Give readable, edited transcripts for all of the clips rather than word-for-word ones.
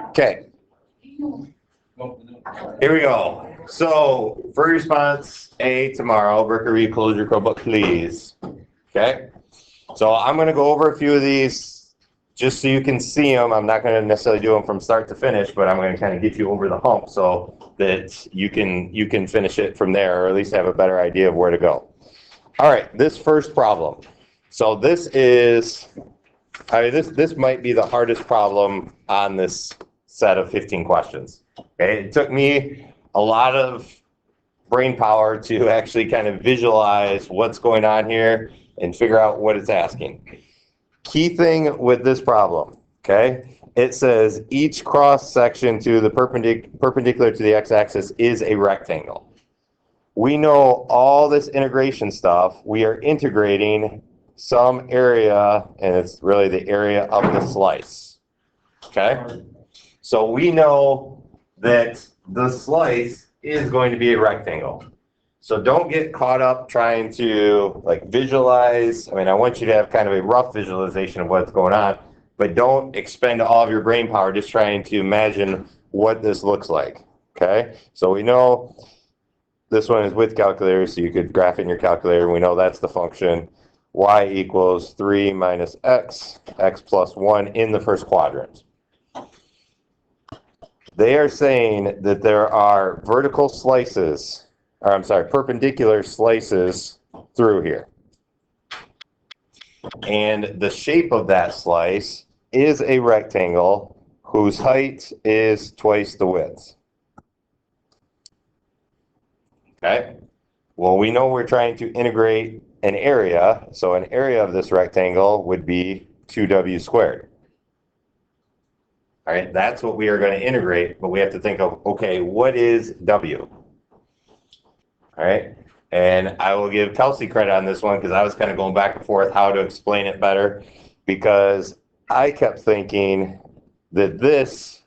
Okay. Here we go. So, for response A tomorrow, Brickery, close your code book, please. Okay. So, I'm going to go over a few of these just so you can see them. I'm not going to necessarily do them from start to finish, but I'm going to kind of get you over the hump so that you can finish it from there, or at least have a better idea of where to go. All right. This first problem. So, this is, this might be the hardest problem on this set of 15 questions. Okay, it took me a lot of brain power to actually kind of visualize what's going on here and figure out what it's asking. Key thing with this problem, okay, it says each cross section to the perpendicular to the x-axis is a rectangle. We know all this integration stuff. We are integrating some area, and it's really the area of the slice. Okay, so we know that the slice is going to be a rectangle. So don't get caught up trying to like visualize. I mean, I want you to have kind of a rough visualization of what's going on, but don't expend all of your brain power just trying to imagine what this looks like. Okay, so we know this one is with calculator, so you could graph it in your calculator. We know that's the function y equals 3 minus x, x plus 1 in the first quadrant. They are saying that there are vertical slices, or I'm sorry, perpendicular slices through here. And the shape of that slice is a rectangle whose height is twice the width. Okay? Well, we know we're trying to integrate an area, so an area of this rectangle would be 2w squared. All right, that's what we are going to integrate, but we have to think of, okay, what is W? All right, and I will give Kelsey credit on this one because I was kind of going back and forth how to explain it better, because I kept thinking that this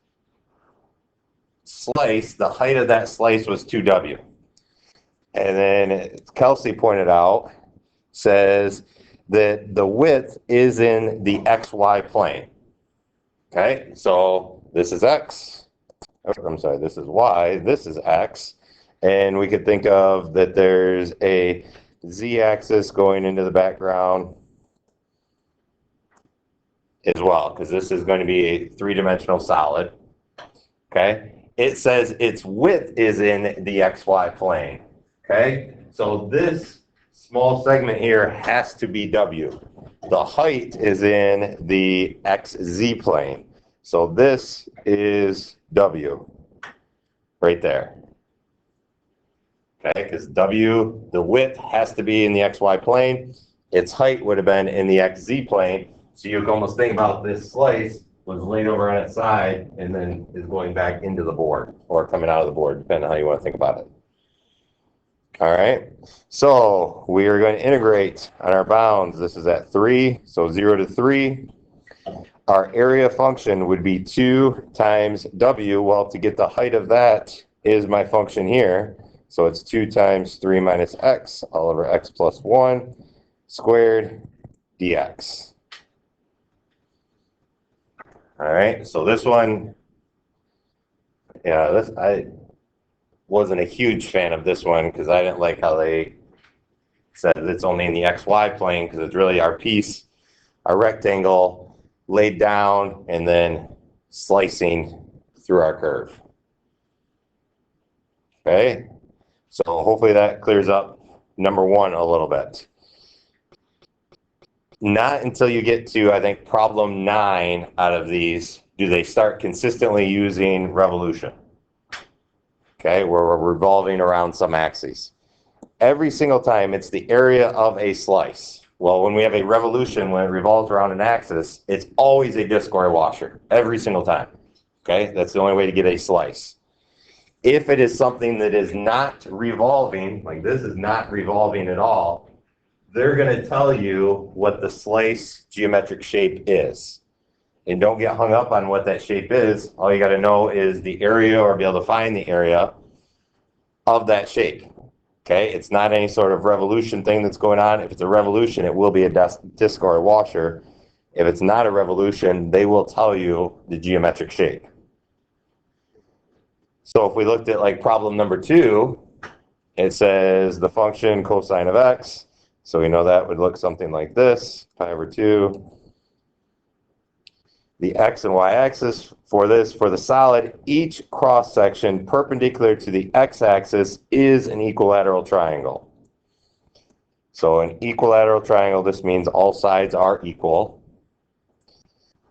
slice, the height of that slice was 2W. And then Kelsey pointed out, says that the width is in the XY plane. Okay, so this is X. I'm sorry, this is Y, this is X. And we could think of that there's a Z-axis going into the background as well, because this is going to be a three-dimensional solid. Okay, it says its width is in the XY plane. Okay, so this small segment here has to be W. The height is in the XZ plane. So this is W right there. Okay, because W, the width has to be in the XY plane. Its height would have been in the XZ plane. So you can almost think about this slice was laid over on its side and then is going back into the board or coming out of the board, depending on how you want to think about it. All right, so we are going to integrate on our bounds. This is at 3, so 0 to 3. Our area function would be 2 times W. Well, to get the height of that is my function here. So it's 2 times 3 minus x, all over x plus 1, squared dx. All right, so this one, yeah, I wasn't a huge fan of this one because I didn't like how they said it's only in the XY plane, because it's really our piece, our rectangle laid down and then slicing through our curve. Okay, so hopefully that clears up number 1 a little bit. Not until you get to, I think, problem 9 out of these do they start consistently using revolution. Okay, where we're revolving around some axes. Every single time it's the area of a slice. Well, when we have a revolution, when it revolves around an axis, it's always a disc-square washer, every single time. Okay, that's the only way to get a slice. If it is something that is not revolving, like this is not revolving at all, they're going to tell you what the slice geometric shape is. And don't get hung up on what that shape is. All you got to know is the area, or be able to find the area of that shape. Okay, it's not any sort of revolution thing that's going on. If it's a revolution, it will be a disc or a washer. If it's not a revolution, they will tell you the geometric shape. So if we looked at like problem number 2, it says the function cosine of x. So we know that would look something like this, pi over 2. The x and y axis for the solid, each cross section perpendicular to the x-axis is an equilateral triangle. So an equilateral triangle, this means all sides are equal.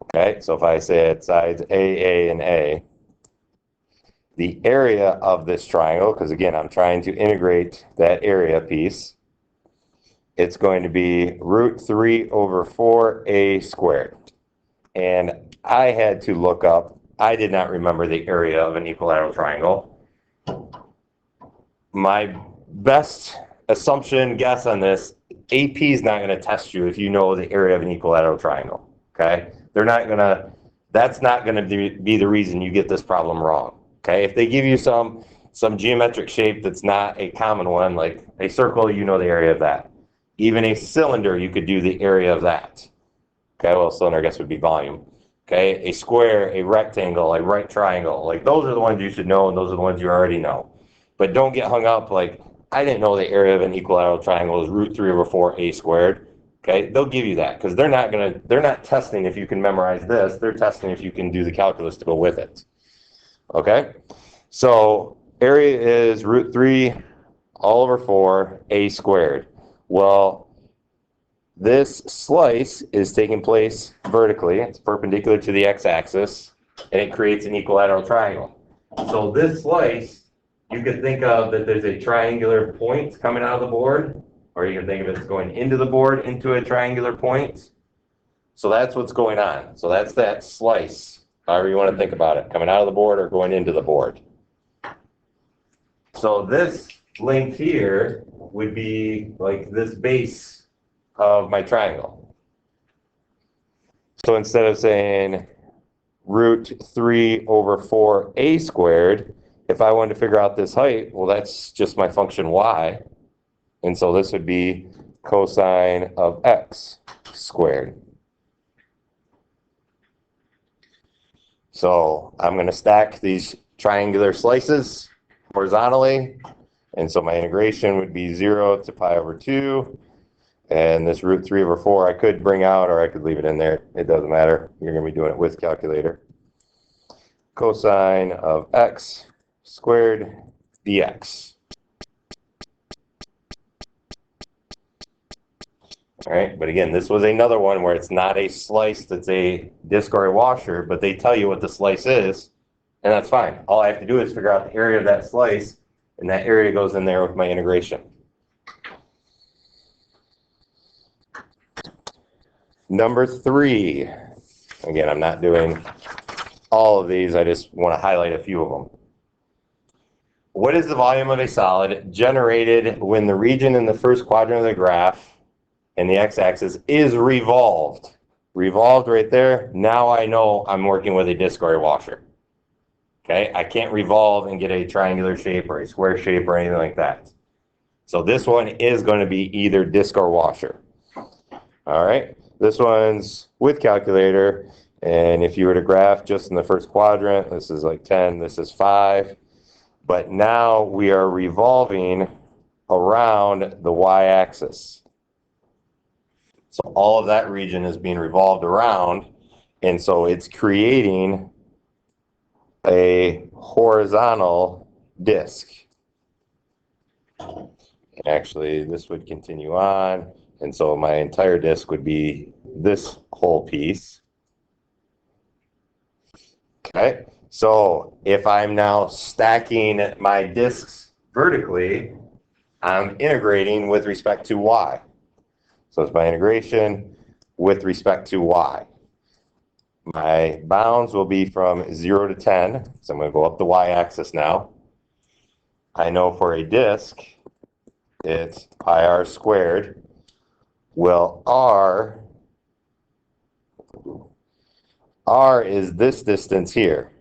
Okay, so if I say it sides A, and A, the area of this triangle, because again, I'm trying to integrate that area piece, it's going to be root 3 over 4a squared. And I had to look up, I did not remember the area of an equilateral triangle. My best assumption, guess on this, AP is not going to test you if you know the area of an equilateral triangle. Okay? That's not going to be the reason you get this problem wrong. Okay? If they give you some geometric shape that's not a common one, like a circle, you know the area of that. Even a cylinder, you could do the area of that. Okay, well, cylinder, I guess, would be volume. Okay, a square, a rectangle, a right triangle. Like, those are the ones you should know, and those are the ones you already know. But don't get hung up like, I didn't know the area of an equilateral triangle is root 3 over 4a squared. Okay, they'll give you that because they're not testing if you can memorize this. They're testing if you can do the calculus to go with it. Okay, so area is root 3 all over 4a squared. Well, this slice is taking place vertically. It's perpendicular to the x-axis, and it creates an equilateral triangle. So this slice, you could think of that there's a triangular point coming out of the board, or you can think of it as going into the board into a triangular point. So that's what's going on. So that's that slice, however you want to think about it, coming out of the board or going into the board. So this length here would be like this base of my triangle. So instead of saying root 3 over 4a squared, if I wanted to figure out this height, well, that's just my function y. And so this would be cosine of x squared. So I'm going to stack these triangular slices horizontally. And so my integration would be 0 to pi over 2. And this root 3 over 4 I could bring out, or I could leave it in there. It doesn't matter. You're going to be doing it with calculator. Cosine of x squared dx. All right, but again, this was another one where it's not a slice that's a disc or a washer, but they tell you what the slice is, and that's fine. All I have to do is figure out the area of that slice, and that area goes in there with my integration. Number 3. Again, I'm not doing all of these. I just want to highlight a few of them. What is the volume of a solid generated when the region in the first quadrant of the graph and the x-axis is revolved? Revolved right there. Now I know I'm working with a disc or a washer. Okay, I can't revolve and get a triangular shape or a square shape or anything like that. So this one is going to be either disc or washer. All right. This one's with calculator, and if you were to graph just in the first quadrant, this is like 10, this is 5. But now we are revolving around the y-axis. So all of that region is being revolved around, and so it's creating a horizontal disk. Actually, this would continue on. And so my entire disk would be this whole piece. Okay, so if I'm now stacking my disks vertically, I'm integrating with respect to y. So it's my integration with respect to y. My bounds will be from 0 to 10. So I'm going to go up the y-axis now. I know for a disk, it's pi r squared. Well, R is this distance here.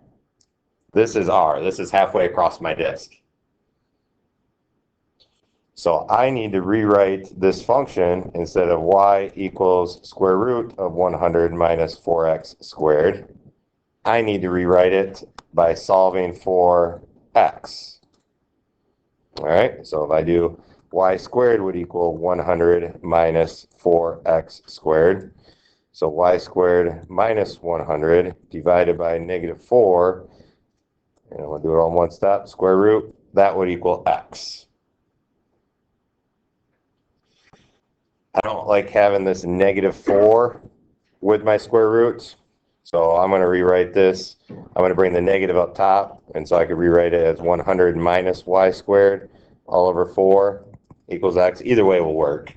This is R. This is halfway across my disk. So I need to rewrite this function instead of y equals square root of 100 minus 4x squared. I need to rewrite it by solving for x. All right, so if I do y squared would equal 100 minus 4x squared. So y squared minus 100 divided by negative 4, and we'll do it all in one step, square root, that would equal x. I don't like having this negative 4 with my square roots, so I'm going to rewrite this. I'm going to bring the negative up top, and so I could rewrite it as 100 minus y squared all over 4 equals x. Either way will work.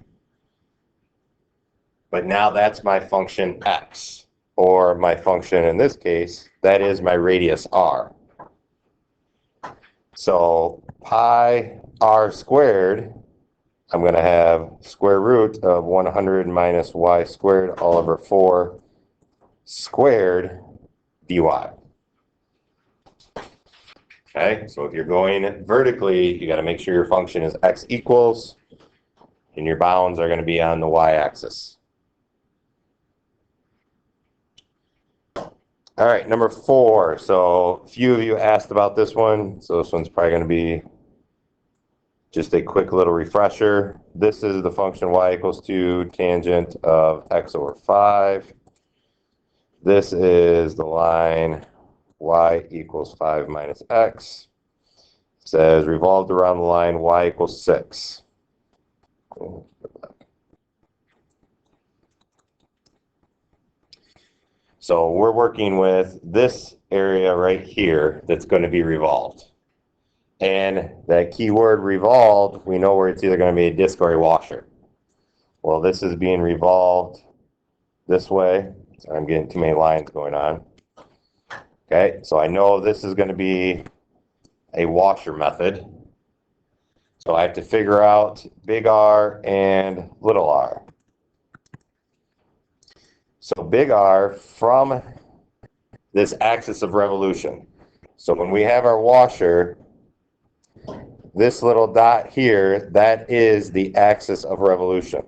But now that's my function x, or my function in this case, that is my radius r. So pi r squared, I'm going to have square root of 100 minus y squared all over 4 squared dy. Okay, so if you're going vertically, you got to make sure your function is x equals, and your bounds are going to be on the y-axis. All right, number 4. So a few of you asked about this one, so this one's probably going to be just a quick little refresher. This is the function y equals 2 tangent of x over 5. This is the line y equals 5 minus x. It says revolved around the line y equals 6. So we're working with this area right here that's going to be revolved. And that keyword revolved, we know where it's either going to be a disc or a washer. Well, this is being revolved this way. Sorry, I'm getting too many lines going on. Okay, so I know this is going to be a washer method. So I have to figure out big R and little r. So big R from this axis of revolution. So when we have our washer, this little dot here, that is the axis of revolution.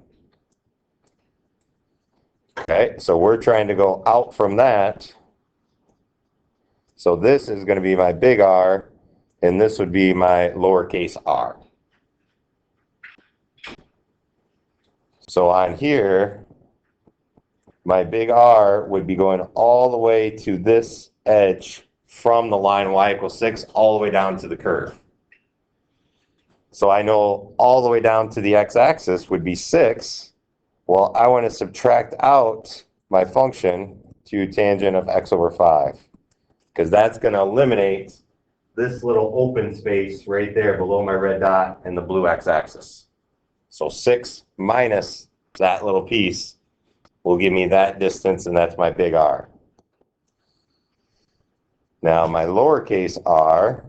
Okay, so we're trying to go out from that. So this is going to be my big R, and this would be my lowercase r. So on here, my big R would be going all the way to this edge from the line y equals 6 all the way down to the curve. So I know all the way down to the x-axis would be 6. Well, I want to subtract out my function to tangent of x over 5, because that's going to eliminate this little open space right there below my red dot and the blue x-axis. So 6 minus that little piece will give me that distance, and that's my big R. Now my lowercase r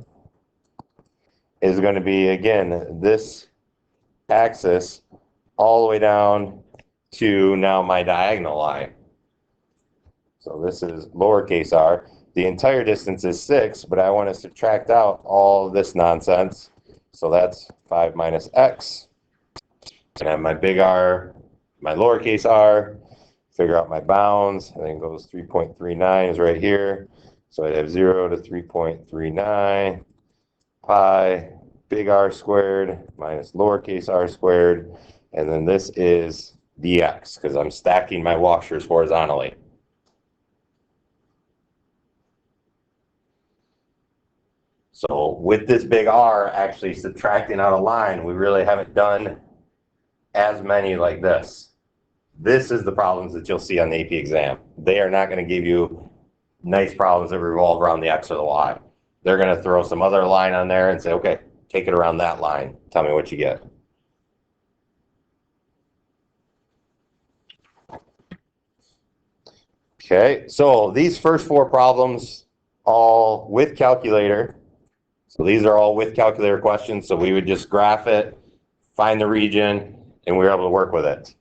is going to be, again, this axis all the way down to now my diagonal line. So this is lowercase r. The entire distance is 6, but I want to subtract out all of this nonsense. So that's 5 minus x. And I have my big R, my lowercase r, figure out my bounds. I think it goes 3.39 is right here. So I'd have 0 to 3.39 pi big R squared minus lowercase r squared. And then this is dx, because I'm stacking my washers horizontally. So with this big R actually subtracting out a line, we really haven't done as many like this. This is the problems that you'll see on the AP exam. They are not going to give you nice problems that revolve around the X or the Y. They're going to throw some other line on there and say, okay, take it around that line. Tell me what you get. Okay, so these first 4 problems, all with calculator. So these are all with calculator questions. So we would just graph it, find the region, and we were able to work with it.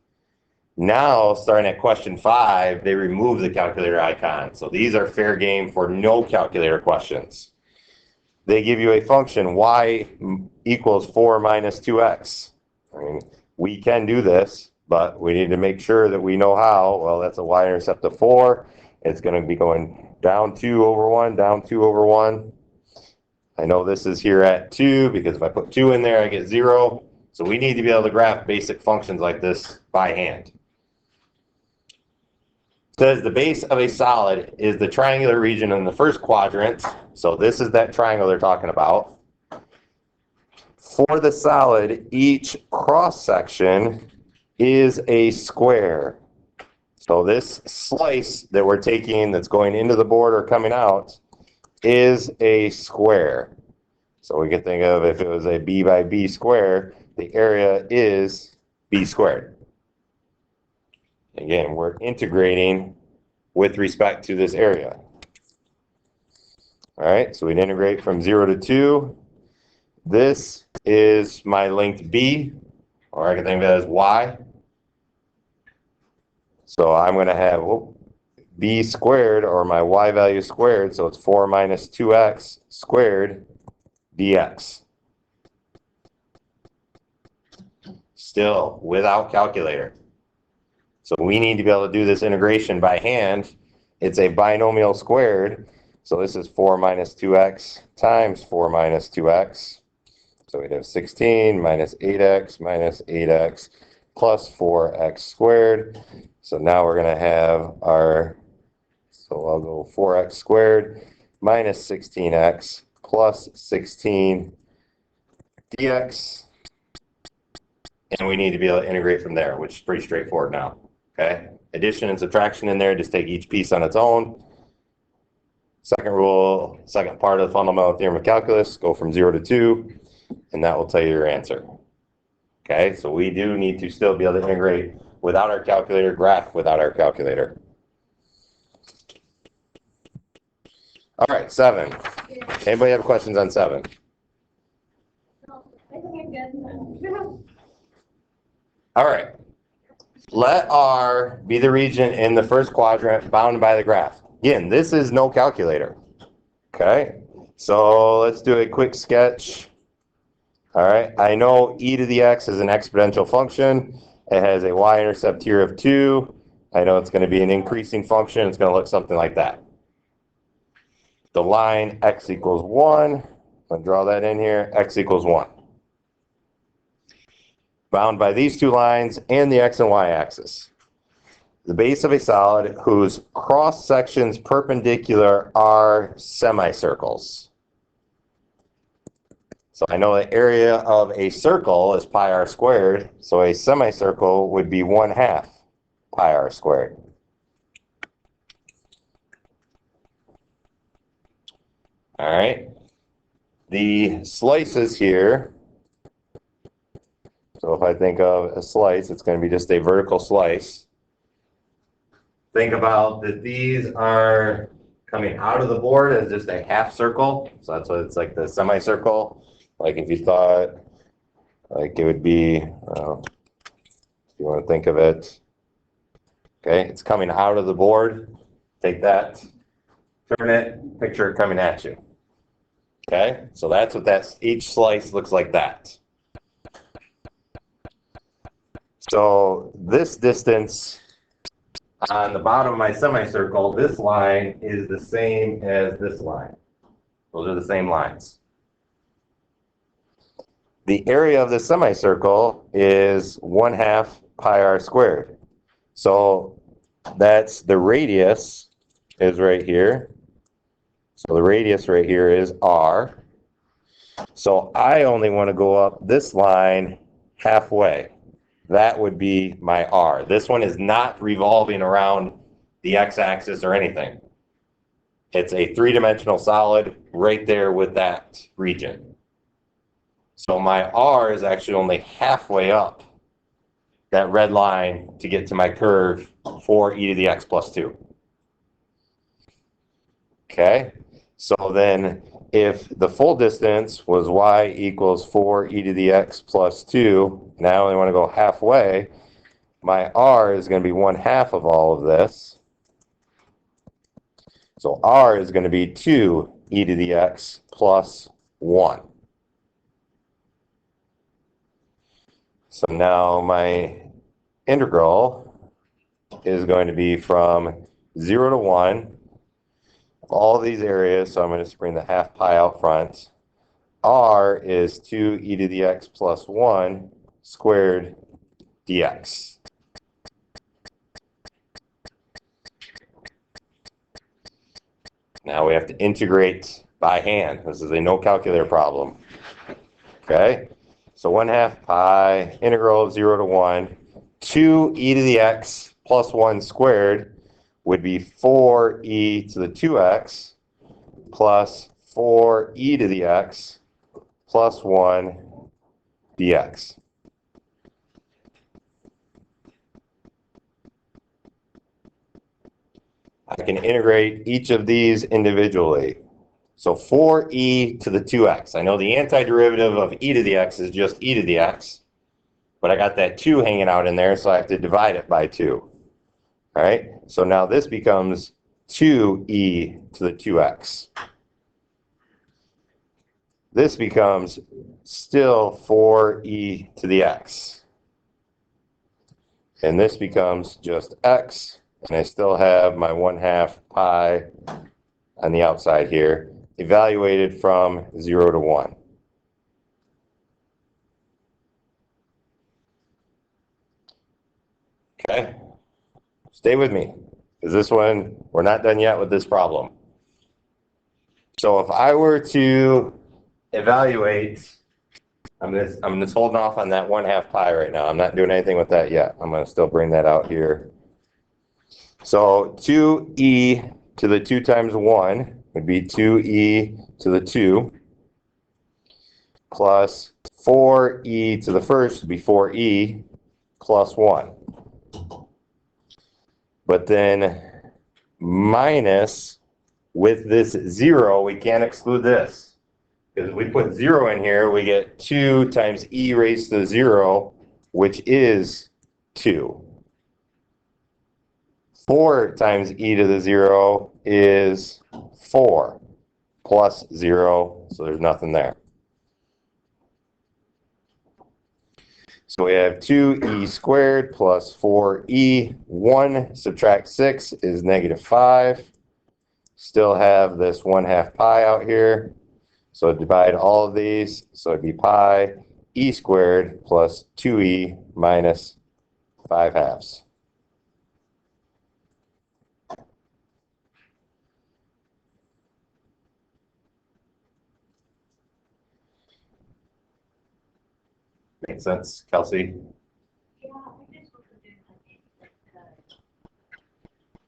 Now, starting at question 5, they remove the calculator icon. So these are fair game for no calculator questions. They give you a function, y equals 4 minus 2x. I mean, we can do this, but we need to make sure that we know how. Well, that's a y-intercept of 4. It's going to be going down 2 over 1, down 2 over 1. I know this is here at 2 because if I put 2 in there, I get 0. So we need to be able to graph basic functions like this by hand. It says the base of a solid is the triangular region in the first quadrant. So this is that triangle they're talking about. For the solid, each cross section is a square. So this slice that we're taking that's going into the board or coming out is a square. So we could think of if it was a b by b square, the area is b squared. Again, we're integrating with respect to this area. All right, so we'd integrate from 0 to 2. This is my length b, or I can think of it as y. So I'm going to have b squared, or my y value squared, so it's 4 minus 2x squared dx. Still without calculator. So we need to be able to do this integration by hand. It's a binomial squared. So this is 4 minus 2x times 4 minus 2x. So we'd have 16 minus 8x plus 4x squared. So now we're going to have our, so I'll go 4x squared minus 16x plus 16 dx. And we need to be able to integrate from there, which is pretty straightforward now. Okay, addition and subtraction in there, just take each piece on its own. Second rule, second part of the fundamental theorem of calculus, go from 0 to 2, and that will tell you your answer. Okay, so we do need to still be able to integrate without our calculator, graph without our calculator. All right, 7. Anybody have questions on 7? All right. Let R be the region in the first quadrant bounded by the graph. Again, this is no calculator. Okay, so let's do a quick sketch. All right, I know e to the x is an exponential function. It has a y-intercept here of 2. I know it's going to be an increasing function. It's going to look something like that. The line x equals 1. I'll draw that in here. X equals 1. Bound by these two lines and the x and y axis. The base of a solid whose cross sections perpendicular are semicircles. So I know the area of a circle is pi r squared, so a semicircle would be 1/2 pi r squared. All right. The slices here, so if I think of a slice, it's going to be just a vertical slice. Think about that these are coming out of the board as just a half circle. So that's what it's like, the semicircle. Like if you thought, like it would be, if you want to think of it, okay, it's coming out of the board. Take that, turn it, picture it coming at you. Okay, so that's what each slice looks like that. So this distance on the bottom of my semicircle, this line is the same as this line. Those are the same lines. The area of the semicircle is 1/2 pi r squared. So that's the radius is right here. So the radius right here is r. So I only want to go up this line halfway. That would be my r. This one is not revolving around the x-axis or anything. It's a three-dimensional solid right there with that region. So my r is actually only halfway up that red line to get to my curve for e to the x plus 2. Okay, so then if the full distance was y equals 4 e to the x plus 2, and I only want to go halfway, my r is going to be 1/2 of all of this. So r is going to be 2 e to the x plus 1. So now my integral is going to be from 0 to 1, all these areas, so I'm going to just bring the 1/2 pi out front. r is 2e to the x plus 1 squared dx. Now we have to integrate by hand. This is a no calculator problem. Okay, so 1/2 pi integral of 0 to 1, 2e to the x plus 1 squared would be 4e to the 2x plus 4e to the x plus 1 dx. I can integrate each of these individually. So 4e to the 2x. I know the antiderivative of e to the x is just e to the x, but I got that 2 hanging out in there, so I have to divide it by 2. All right, so now this becomes 2e to the 2x. This becomes still 4e to the x. And this becomes just x, and I still have my 1/2 pi on the outside here, evaluated from 0 to 1. Okay, stay with me, because this one, we're not done yet with this problem. So if I were to evaluate, I'm just holding off on that 1/2 pi right now. I'm not doing anything with that yet. I'm going to still bring that out here. So 2e to the 2 times 1 would be 2e to the 2 plus 4e to the first would be 4e plus 1. But then minus, with this 0, we can't exclude this. Because if we put 0 in here, we get 2 times e raised to 0, which is 2. 4 times e to the 0 is 4 plus 0, so there's nothing there. So we have 2e squared plus 4e. 1 subtract 6 is -5. Still have this 1/2 pi out here. So divide all of these. So it'd be pi e squared plus 2e minus 5/2. Makes sense, Kelsey?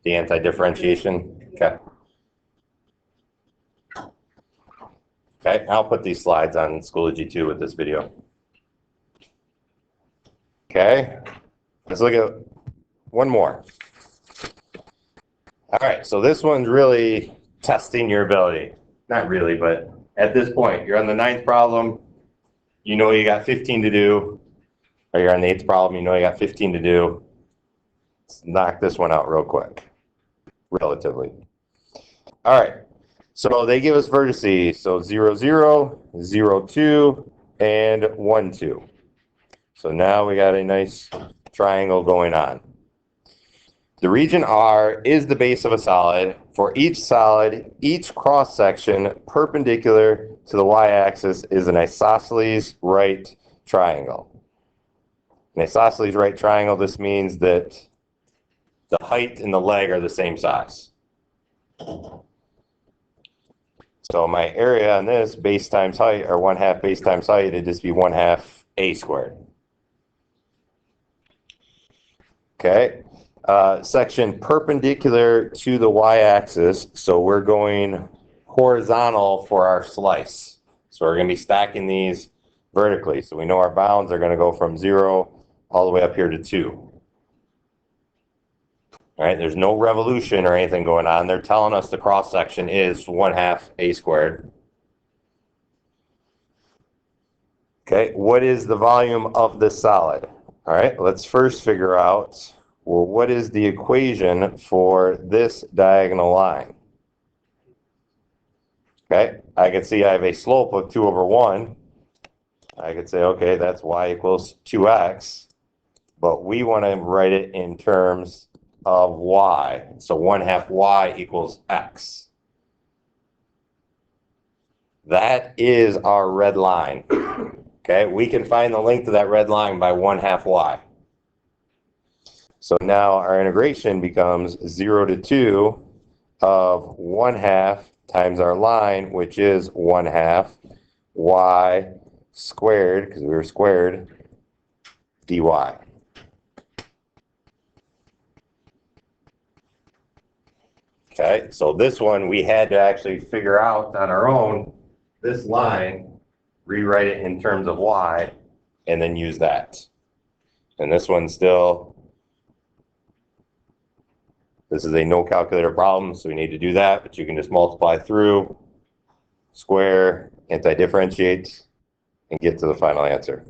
The anti-differentiation? Okay. Okay, I'll put these slides on Schoology 2 with this video. Okay, let's look at one more. All right, so this one's really testing your ability. Not really, but at this point, you're on the 9th problem. You know you got 15 to do. Or you're on the 8th problem, you know you got 15 to do. Let's knock this one out real quick, relatively. All right, so they give us vertices. So 0, 0, 0, 2, and 1, 2. So now we got a nice triangle going on. The region R is the base of a solid. For each solid, each cross-section perpendicular to the y-axis is an isosceles right triangle. An isosceles right triangle, this means that the height and the leg are the same size. So my area on this, base times height, or 1/2 base times height, it'd just be 1/2 a squared. Okay. Section perpendicular to the y-axis, so we're going horizontal for our slice. So we're going to be stacking these vertically. So we know our bounds are going to go from 0 all the way up here to 2. All right, there's no revolution or anything going on. They're telling us the cross section is 1/2 a squared. Okay, what is the volume of this solid? All right, let's first figure out, well, what is the equation for this diagonal line? Okay, I can see I have a slope of 2 over 1. I could say, okay, that's y equals 2x, but we want to write it in terms of y. So 1/2 y equals x. That is our red line. Okay, we can find the length of that red line by 1/2 y. So now our integration becomes 0 to 2 of 1/2 times our line, which is 1/2 y squared, because we were squared, dy. Okay, so this one we had to actually figure out on our own, this line, rewrite it in terms of y, and then use that. And this one still, this is a no calculator problem, so we need to do that, but you can just multiply through, square, anti-differentiate, and get to the final answer.